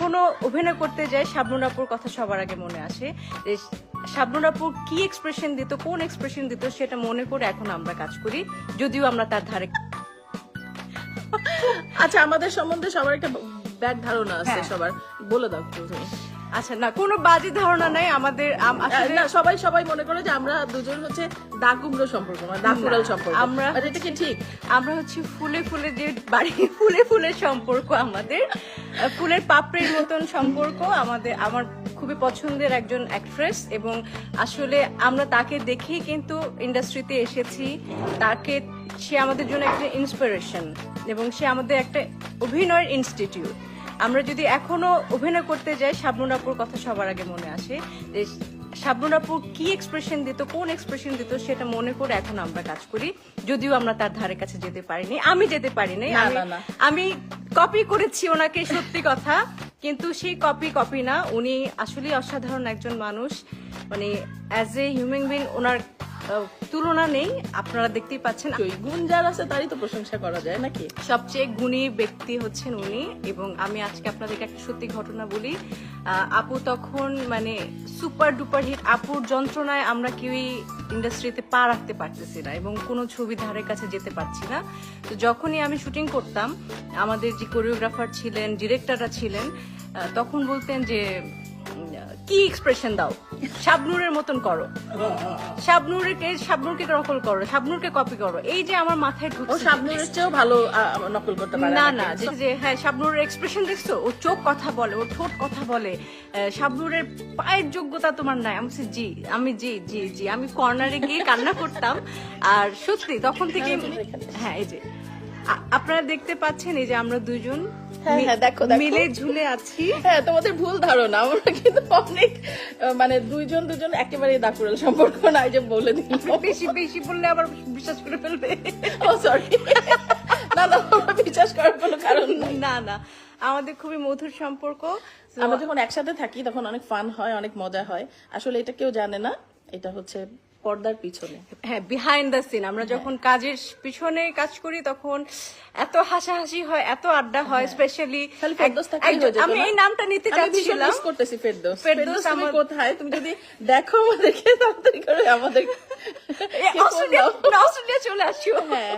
এখনো অভিনয় করতে যাই শাবনূর আপুর কথা সবার আগে মনে আসে যে শাবনূর আপু কি এক্সপ্রেশন দিত, কোন এক্সপ্রেশন দিত সেটা মনে করে এখন আমরা কাজ করি, যদিও আমরা তার ধারে। আচ্ছা, আমাদের সম্বন্ধে সবার একটা ব্যাড ধারণা আছে, হ্যাঁ। সবার বলে দাও একটু তুমি। আচ্ছা, না কোনো বাজে ধারণা নাই আমাদের। আসলে না, সবাই মনে করে যে আমরা দুজন হচ্ছে দাকুমড়ো সম্পর্ক, মানে দাকুড়াল সম্পর্ক। আর এটা কি ঠিক? আমরা হচ্ছে ফুলে ফুলে যে বাড়ি ফুলে ফুলে সম্পর্ক আমাদের, ফুলের পাপড়ির মতন সম্পর্ক আমাদের। আমার খুবই পছন্দের একজন অ্যাক্ট্রেস এবং আসলে আমরা তাকে দেখেই কিন্তু ইন্ডাস্ট্রিতে এসেছি। সে আমাদের জন্য একটা ইন্সপিরেশন এবং সে আমাদের একটা অভিনয়ের ইনস্টিটিউট। আমরা যদি এখনো অভিনয় করতে যাই শাবনূর আপুর কথা সবার আগে মনে আসে যে শাবনূর আপু কি এক্সপ্রেশন দিত, কোন এক্সপ্রেশন দিত সেটা মনে করে এখন আমরা কাজ করি, যদিও আমরা তার ধারে কাছে যেতে পারিনি। আমি যেতে পারিনি, আমি কপি করেছি ওনাকে, সত্যি কথা। কিন্তু সেই কপি না, উনি আসলে অসাধারণ একজন মানুষ। মানে অ্যাজ এ হিউম্যান বিং ওনার তুলনা নেই। আপনারা দেখতেই পাচ্ছেন ওই গুণ যার আছে তারই তো প্রশংসা করা যায় নাকি? সবচেয়ে গুণী ব্যক্তি হচ্ছেন উনি। এবং আমি আজকে আপনাদেরকে একটা সত্যি ঘটনা বলি। আপু তখন মানে সুপার ডুপার হিট, আপুর যন্ত্রণায় আমরা কেউই ইন্ডাস্ট্রিতে পা রাখতে পারতেছি না এবং কোনো ছবি ধারের কাছে যেতে পারছি না। তো যখনই আমি শুটিং করতাম, আমাদের যে কোরিওগ্রাফার ছিলেন, ডিরেক্টররা ছিলেন, তখন বলতেন যে কি এক্সপ্রেশন দাও, শাবনূরের মতন করো, শাবনূরকে নকল করো, শাবনূরকে কপি করো। এই যে আমার মাথায় ও ঢুকছে শাবনূরের চেয়েও ভালো নকল করতে পারে না, যে হ্যাঁ শাবনূরের এক্সপ্রেশন দেখছো, ও চোখ কথা বলে, ও ঠোঁট কথা বলে, শাবনূরের পায়ের যোগ্যতা তোমার নাই। আমি বলছি, জি আমি কর্নারে গিয়ে কান্না করতাম। আর সত্যি তখন থেকে হ্যাঁ, এই যে আপনারা দেখতে পাচ্ছেন, এই যে আমরা দুজন দেখো মিলে ঝুলে আছি। হ্যাঁ, তোমাদের ভুল ধারণা, আমরা কিন্তু অনেক মানে দুজন একেবারে দাকুড়াল সম্পর্ক না, এই যে বলে দিল। বেশি বললে আবার বিশ্বাস করে ফেলবে। ও সরি, না বিশ্বাস করার কোনো কারণ নেই। না, আমাদের খুবই মধুর সম্পর্ক। আমরা যখন একসাথে থাকি তখন অনেক ফান হয়, অনেক মজা হয়। আসলে এটা কেউ জানে না, এটা হচ্ছে পর্দার পিছনে। হ্যাঁ, বিহাইন্ড দ্য সিন। আমরা যখন কাজের পিছনে কাজ করি তখন এত হাসাহাসি হয়, এত আড্ডা হয়। স্পেশালি আমি এই নামটা নিতে চাচ্ছিলাম, করতেছি ফেরদৌস। ফেরদৌস তুমি কোথায়? তুমি যদি দেখো আমাদেরকে, তাড়াতাড়ি করে আমাদের অস্ট্রেলিয়া চলে আসিও। হ্যাঁ,